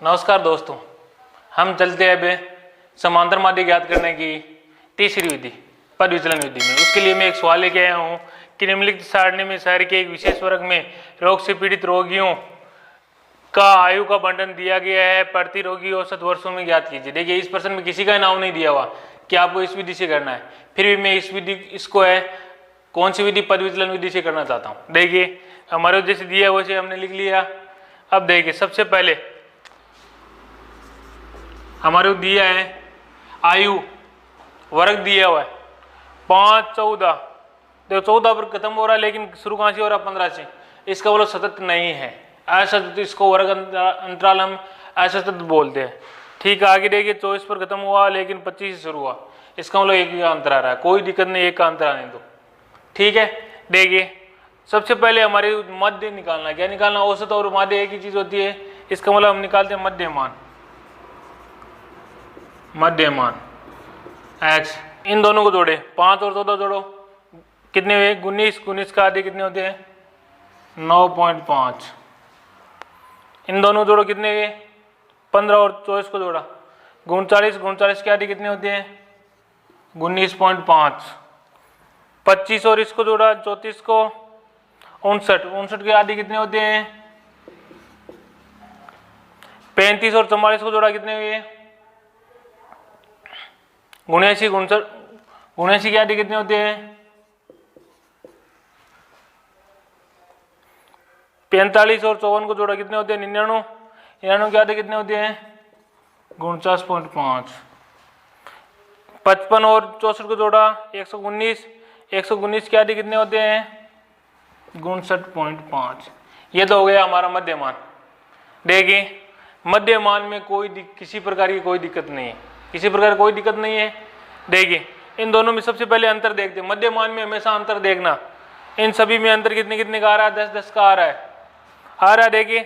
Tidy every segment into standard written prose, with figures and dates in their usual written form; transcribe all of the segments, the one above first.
नमस्कार दोस्तों, हम चलते हैं अब समांतर माध्य ज्ञात करने की तीसरी विधि पद विचलन विधि में। उसके लिए मैं एक सवाल लेके आया हूँ कि निम्नलिखित सारणी में शहर के एक विशेष वर्ग में रोग से पीड़ित रोगियों का आयु का बंटन दिया गया है, प्रति रोगी औसत वर्षों में ज्ञात कीजिए। देखिए, इस प्रश्न में किसी का नाम नहीं दिया हुआ कि आपको इस विधि से करना है, फिर भी मैं इस विधि इसको है कौन सी विधि पद विचलन विधि से करना चाहता हूँ। देखिए, हमारे जैसे दिया है वैसे हमने लिख लिया। अब देखिए, सबसे पहले हमारे को दिया है आयु वर्ग दिया हुआ है 5, 14। देखो 14 पर खत्म हो रहा है, लेकिन शुरू कहाँ से हो रहा है 15 से। इसका बोलो सतत नहीं है, असतत। इसको वर्ग अंतराल हम असतत बोलते हैं। ठीक है, आगे देखिए 24 पर खत्म हुआ लेकिन 25 से शुरू हुआ, इसका मतलब एक का अंतर आ रहा है। कोई दिक्कत नहीं, एक का अंतर आने दो। ठीक है, देखिए सबसे पहले हमारे मध्य निकालना है। क्या निकालना? औसत और माध्य एक ही चीज होती है। इसका मतलब हम निकालते हैं मध्यमान। मध्यमान x, इन दोनों को जोड़े 5 और 14 जोड़ो, कितने हुए? 19। 19 का आधे कितने होते हैं? 9.5। इन दोनों जोड़ो, कितने हुए? 15 और 24 को जोड़ा 39। 39 के आधे कितने होते हैं? 19.5। 25 और इसको जोड़ा 34 को 59। 59 के आधे कितने होते हैं? 35 और 44 को जोड़ा कितने हुए? 79। 79 के आधे कितने होते हैं? 45 और 54 को जोड़ा कितने होते हैं? 99। 99 के आधे कितने होते हैं? 49.5। 55 और 64 को जोड़ा 119। 119 के आधे कितने होते हैं? 59.5। ये तो हो गया हमारा मध्यमान। देखिए, मध्यमान में किसी प्रकार की कोई दिक्कत नहीं है, किसी प्रकार कोई दिक्कत नहीं है। देखिए, इन दोनों में सबसे पहले अंतर देखते हैं। मध्यमान में हमेशा अंतर देखना। इन सभी में अंतर कितने कितने का आ रहा है? 10 10 का आ रहा है। देखिए,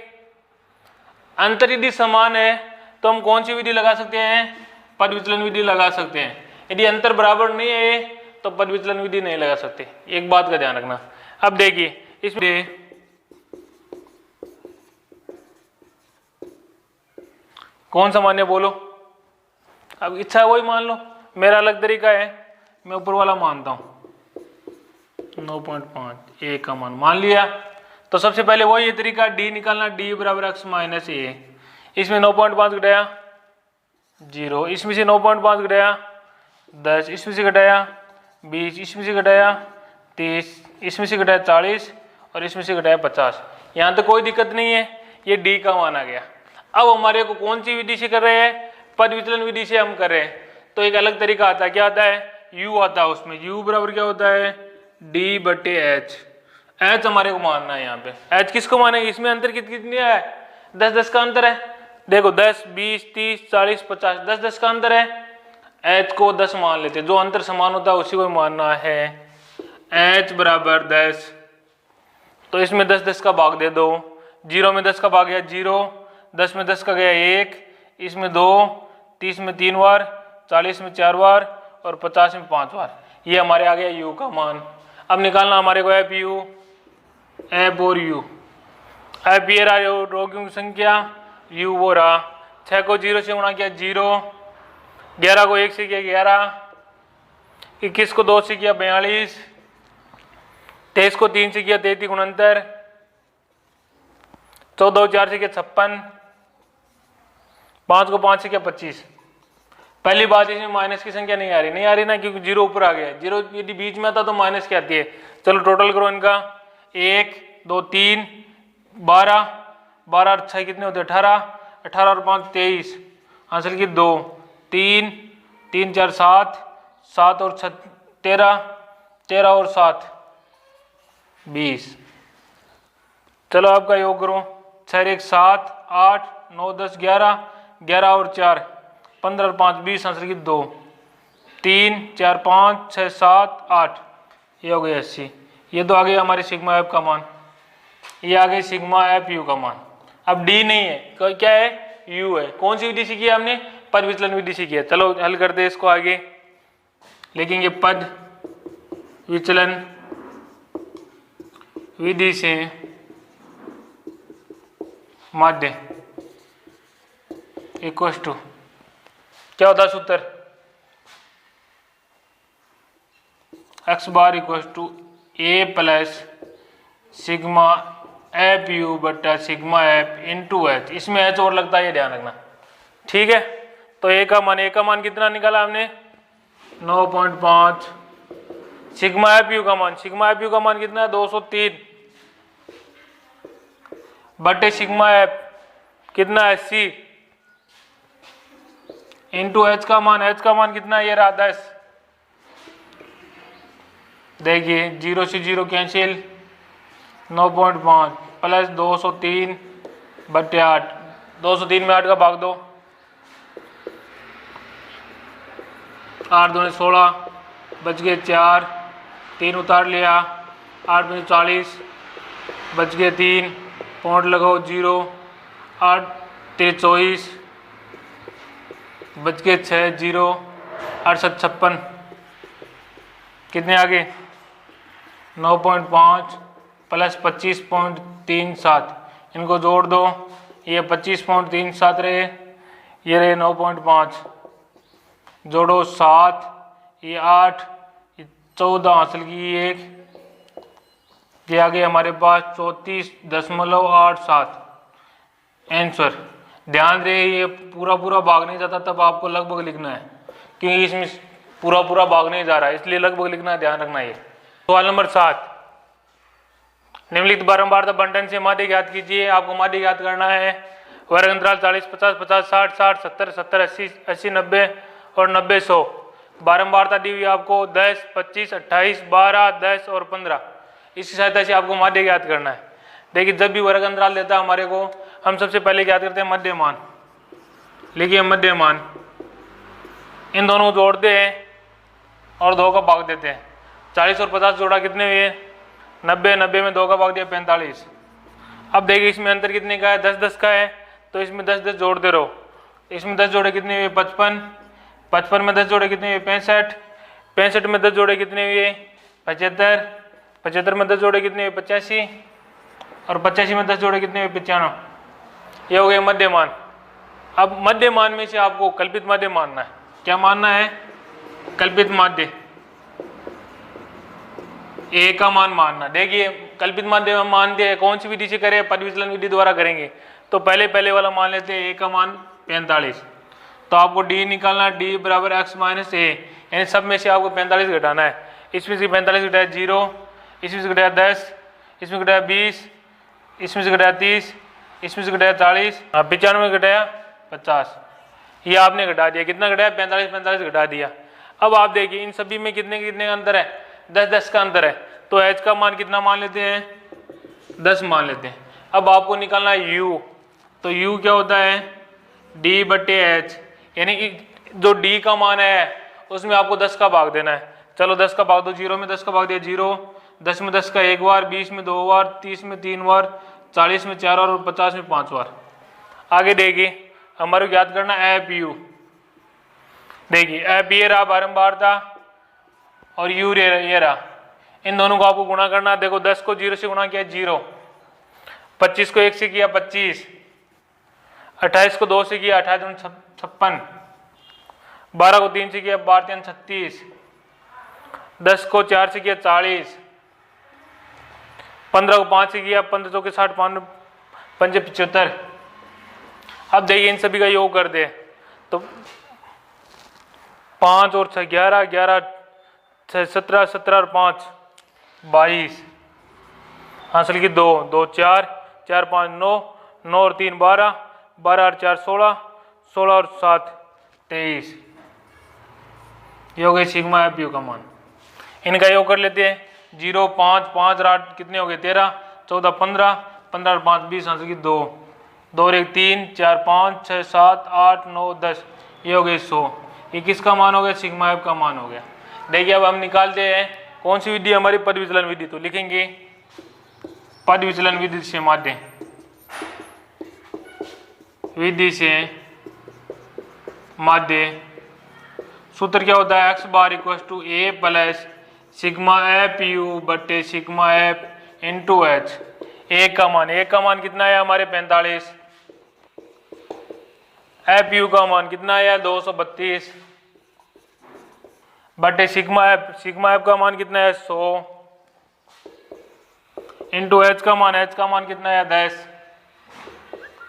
अंतर यदि समान है तो हम कौन सी विधि लगा सकते हैं? पद विचलन विधि लगा सकते हैं। यदि अंतर बराबर नहीं है तो पद विचलन विधि नहीं लगा सकते। एक बात का ध्यान रखना। अब देखिए, इसमें कौन सा मान्य बोलो? अब इच्छा है वही मान लो, मेरा अलग तरीका है, मैं ऊपर वाला मानता हूं। 9.5 ए का मान लिया। तो सबसे पहले वही तरीका डी निकालना, डी बराबर x माइनस ए। इसमें 9.5 घटाया 0, इसमें से 9.5 घटाया 10, इसमें से घटाया 20, इसमें से घटाया 30, इसमें से घटाया 40 और इसमें से घटाया 50। यहाँ तो कोई दिक्कत नहीं है, ये डी का मान आ गया। अब हमारे को कौन सी विधि से कर रहे हैं? पद विचलन विधि से हम कर रहे हैं। तो एक अलग तरीका आता है। क्या आता है? u आता है। उसमें u बराबर क्या होता है? d बटे h। h हमारे को मानना है। यहाँ पे h किसको मानेंगे? इसमें अंतर कितनी है? 10 10 का अंतर है। देखो 10, 20, 30, 40, 50, 10 10 का अंतर है। h को 10 मान लेते, जो अंतर समान होता है उसी को मानना है। h बराबर 10, तो इसमें 10 10 का भाग दे दो। 0 में 10 का भाग गया 0, 10 में 10 का गया 1, इसमें 2, 30 में 3 बार, 40 में 4 बार और 50 में 5 बार। ये हमारे आ गया u का मान। अब निकालना हमारे को एफ यू, एफ और यू। एफ ये रहा रोगियों की संख्या, u वो रहा। 6 को 0 से गुणा किया 0, 11 को 1 से किया 11, 21 को 2 से किया 42, 23 को 3 से किया 33 गुणंतर, 14 को 4 से किया 56, 5 को 5 से किया 25। पहली बात, इसमें माइनस की संख्या नहीं आ रही ना, क्योंकि 0 ऊपर आ गया। 0 यदि बीच में आता तो माइनस क्या आती है? चलो टोटल करो इनका। 1 2 3 12, 12 और 6 कितने होते हैं? 18, 18 और 5 23, आंसर की 2, 3 3 4 7, 7 और 6 13, 13 और 7 20। चलो आपका योग करो। 6 1 7, 8 9 10 11, 11 और 4 15 और 5 20, आंसर की 2, 3 4 5 6 7 8, ये हो गया 80। ये तो आ गया हमारे सिग्मा एफ का मान, ये आ गई सिग्मा एफ यू का मान। अब डी नहीं है, क्या है? यू है। कौन सी विधि से किया हमने? पद विचलन विधि से किया। चलो हल करते हैं इसको। आगे लिखेंगे पद विचलन विधि से माध्य इक्वस टू क्या होता है सूत्र, x bar equals to a plus sigma f u बटा सिग्मा एफ इंटू एच। इसमें एच और लगता है, ये ध्यान रखना, ठीक है। तो ए का मान कितना निकाला हमने 9.5। सिग्मा एफ यू का मान कितना है 203 बटे सिग्मा एफ कितना है 80 इंटू एच का मान कितना है, ये रहा 10। देखिए 0 से 0 कैंसिल, 9.5 प्लस 203 बटे 8, 203 में 8 का भाग दो, 8 दूनी 16 बच गए 4, 3 उतार लिया, 8 में 40 बच गए 3, पॉइंट लगाओ 0, 8 3 24 बच गए 6 0, 8 7 56 कितने आगे 9.5 प्लस 25.37, इनको जोड़ दो, ये 25.37 रहे, ये रहे 9.5, जोड़ो 7, ये 8, ये 14 हासिल की 1, ये आ गए हमारे पास 34.87 आंसर। ध्यान रहे ये पूरा भाग नहीं जाता, तब आपको लगभग लिखना है, क्योंकि इसमें पूरा भाग नहीं जा रहा है, इसलिए लगभग लिखना है, ध्यान रखना। ये सवाल नंबर 7, निम्नलिखित बारंबारता बंटन से माध्य ज्ञात कीजिए। आपको माध्य ज्ञात करना है, वर्ग अंतराल 40 50 50 60 60 70 70 80 80 90 और 90 100। बारंबारता दी हुई आपको 10 25 28 12 10 और 15। इसकी सहायता से आपको माध्य ज्ञात करना है। देखिए जब भी वर्ग अंतराल देता है हमारे को, हम सबसे पहले ज्ञात करते हैं मध्यमान। लिखिए मध्यमान, इन दोनों को जोड़ते हैं और 2 का भाग देते हैं। 40 और 50 जोड़ा कितने हुए 90, 90 में 2 का भाग दिया 45। अब देखिए इसमें अंतर कितने का है 10 10 का है, तो इसमें 10 10 जोड़ते रहो। इसमें 10 जोड़े कितने हुए 55, 55 में 10 जोड़े कितने हुए 65, 65 में 10 जोड़े कितने हुए 75, 75 में 10 जोड़े कितने हुए 85 और 85 में 10 जोड़े कितने हुए 95। ये हो गए मध्यमान। अब मध्यमान में से आपको कल्पित माध्य मानना है। क्या मानना है? कल्पित माध्य ए का मान मानना। देखिए कल्पित माध्य हम मानते हैं कौन सी विधि से करें, पद विचलन विधि द्वारा करेंगे। तो पहले वाला मान लेते हैं ए का मान 45। तो आपको डी निकालना, डी बराबर एक्स माइनस ए, यानी सब में से आपको 45 घटाना है। इसमें से 45 घटाया 0, इसमें से घटाया 10, इसमें घटाया 20, इसमें से घटाया 30, इसमें से घटाया 40, 95 घटाया 50। ये आपने घटा दिया, कितना घटाया 45 45 घटा दिया। अब आप देखिए इन सभी में कितने कितने का अंतर है 10 10 का अंतर है। तो एच का मान कितना मान लेते हैं 10 मान लेते हैं। अब आपको निकालना है यू। तो यू क्या होता है डी बटे एच, यानी जो डी का मान है उसमें आपको 10 का भाग देना है। चलो 10 का भाग दो, 0 में 10 का भाग दिया 0, 10 में 10 का 1 बार, 20 में 2 बार, 30 में 3 बार, 40 में 4 बार और 50 में 5 बार। आगे देखिए हमारे याद करना एफ यू। देखिए एफ ये रहा बारंबारता और यू ये रहा, इन दोनों को आपको गुणा करना। देखो 10 को 0 से गुणा किया 0, 25 को 1 से किया 25, 28 को 2 से किया 28 56, 12 को 3 से किया 12 3 36, 10 को 4 से किया 40, 15 को 5 से किया 15 2 के 60 5 5 75। अब देखिए इन सभी का योग कर दे तो 5 और 6 11 11 17 17 और 5 22, हासिल की 2 2 4 4 5 9 9 और 3 12 12 और 4 16 16 और 7 23। योग है सिग्मा एफ यू का मान। इनका योग कर लेते हैं 0 5 5 और 8 कितने हो गए 13 14 15 15 और 5 20, हासिल की 2 2 और 1 3 4 5 6 7 8 9 10। ये हो गए 100। ये किसका मान हो गया सिग्मा एफ का मान हो गया। देखिए अब हम निकालते हैं कौन सी विधि हमारी पद विचलन विधि। तो लिखेंगे पद विचलन विधि से माध्य, विधि से माध्य। सूत्र क्या होता है x bar equal to a plus sigma f u बटे sigma f into h. A का मान कितना है हमारे 45, एफ यू का मान कितना आया 232 बटे सिग्मा एफ का मान कितना है 100 इंटू एच का मान कितना है 10।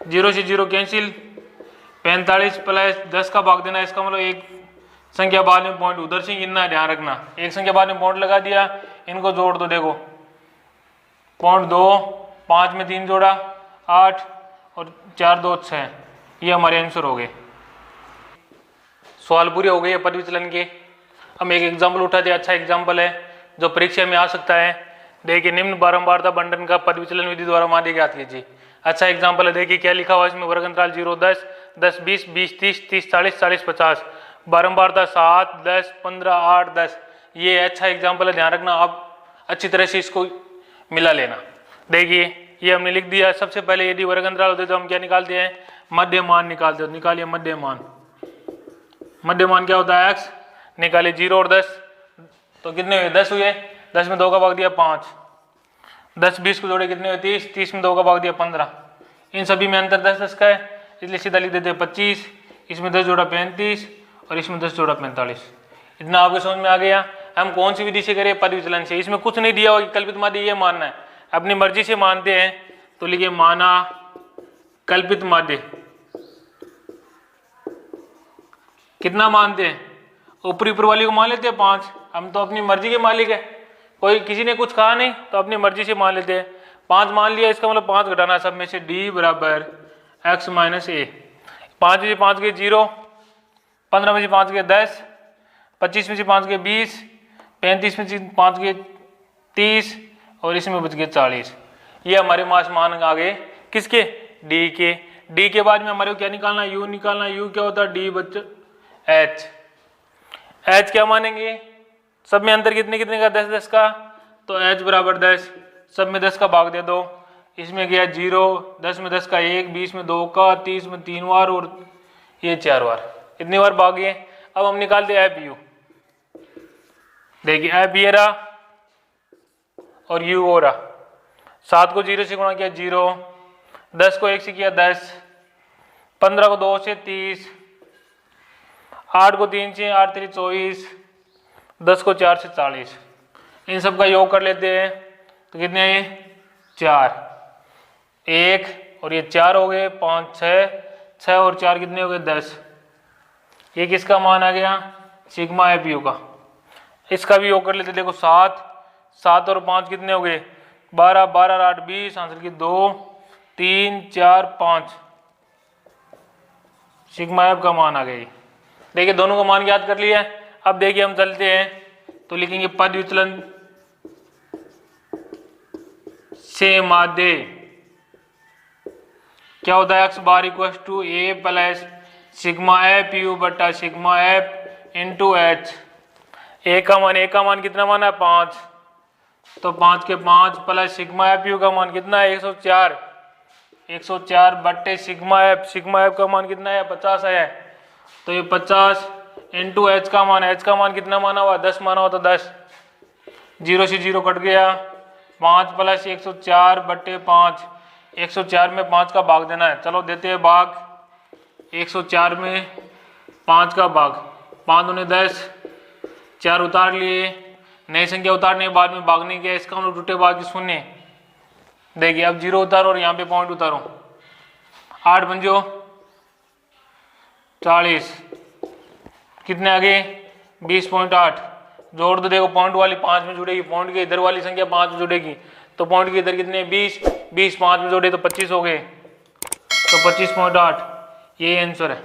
0 से 0 कैंसिल, 45 प्लस 10 का भाग देना, इसका मतलब एक संख्या बाद में पॉइंट उधर से गिनना है, ध्यान रखना। एक संख्या बाद में पॉइंट लगा दिया, इनको जोड़ दो, देखो पॉइंट 2, 5 में 3 जोड़ा 8 और 4 2 6, ये हमारे आंसर हो गए। सवाल पूरे हो गए पद विचलन के। हम एक एग्जाम्पल उठाते हैं, अच्छा एग्जाम्पल है जो परीक्षा में आ सकता है। देखिए निम्न बारंबारता बंटन का पद विचलन विधि द्वारा माध्य ज्ञात कीजिए। अच्छा एग्जाम्पल है, देखिए क्या लिखा हुआ इसमें, वर्ग अंतराल 0 10 10 20 20 30 30 40 40 50, बारंबारता 7 10 15 8 10। ये अच्छा एग्जाम्पल है, ध्यान रखना, आप अच्छी तरह से इसको मिला लेना। देखिए ये हमने लिख दिया। सबसे पहले यदि वर्ग अंतराल होते तो हम क्या निकालते हैं, मध्य मान निकालते हो। निकालिए मध्य मान। मध्य मान क्या होता है x, निकालिए 0 और 10 तो कितने हुए 10 हुए, 10 में 2 का भाग दिया 5, 10 20 को जोड़े कितने हुए 30, 30 में 2 का भाग दिया 15। इन सभी में अंतर 10 10 का है, इसलिए सीधा लिख देते हैं 25, इसमें 10 जोड़ा 35 और इसमें 10 जोड़ा 45। इतना आपके समझ में आ गया। हम कौन सी विधि से करें, पद विचलन से। इसमें कुछ नहीं दिया हुआ कि कल्पित माध्य ये मानना है, अपनी मर्जी से मानते हैं। तो लिखिए माना कल्पित माध्य। कितना मानते हैं, ऊपरी ऊपर वाली को मान लेते हैं 5, हम तो अपनी मर्जी के मालिक है, कोई किसी ने कुछ कहा नहीं तो अपनी मर्जी से मान लेते हैं। 5 मान लिया, इसका मतलब 5 घटाना सब में से, d बराबर x माइनस ए। 5 में से 5 के 0, 15 में से 5 के 10, 25 में से 5 के 20, 35 में से 5 के 30 और इसमें बच गए 40। ये हमारे मास मान आ गए किसके, d के। d के बाद में हमारे को क्या निकालना, u निकालना। u क्या होता है, d बच h। h क्या मानेंगे, सब में अंतर कितने कितने का 10 10 का, तो h बराबर 10, सब में 10 का भाग दे दो। इसमें गया 0, 10 में 10 का 1, 20 में 2 का, 30 में 3 बार और ये 4 बार, इतनी बार भाग गए। अब हम निकालते हैं एफ यू। देखिए एफ ये रहा और यू हो रहा। 7 को 0 से गुणा किया 0, 10 को 1 से किया 10, 15 को 2 से 30, 8 को 3 से 8 3 24, 10 को 4 से 40। इन सब का योग कर लेते हैं तो कितने हैं, 4, 1 और ये 4 हो गए, 5 6 और 4 कितने हो गए 10। ये किसका मान आ गया, सिग्मा एफ यू का। इसका भी योग कर लेते, देखो 7 और 5 कितने हो गए 12, 12 8 20, आंसर की 2 3 4 5, सिग्मा एफ का मान आ गया। देखिए दोनों का मान याद कर लिया। अब देखिए हम चलते हैं तो लिखेंगे पद विचलन से माध्य क्या होता है, x bar equal to a plus sigma f u बटा sigma f into h. A का मान कितना माना है 5, तो 5 के 5 प्लस सिग्मा एफ यू का मान कितना है 104 बटे सिग्मा एफ का मान कितना है 50 है, तो ये 50 इंटू एच का मान कितना माना हुआ 10 माना हुआ, तो 10, 0 से 0 कट गया, 5 प्लस 104 बटे 5, 104 में 5 का भाग देना है। चलो देते हैं भाग, 104 में 5 का भाग, 5 दूने 10, 4 उतार लिए, नई संख्या उतारने बाद में भागने के, इसका हम टूटे भाग शून्य। देखिए अब 0 उतारो और यहाँ पे पॉइंट उतारो, 8 पंजो 40, कितने आगे 20.8, जोड़ दो। देखो पॉइंट वाली 5 में जुड़ेगी, पॉइंट के इधर वाली संख्या 5 में जुड़ेगी, तो पॉइंट के इधर कितने 20 5 में जोड़े तो 25 हो गए, तो 25.8 ये आंसर है।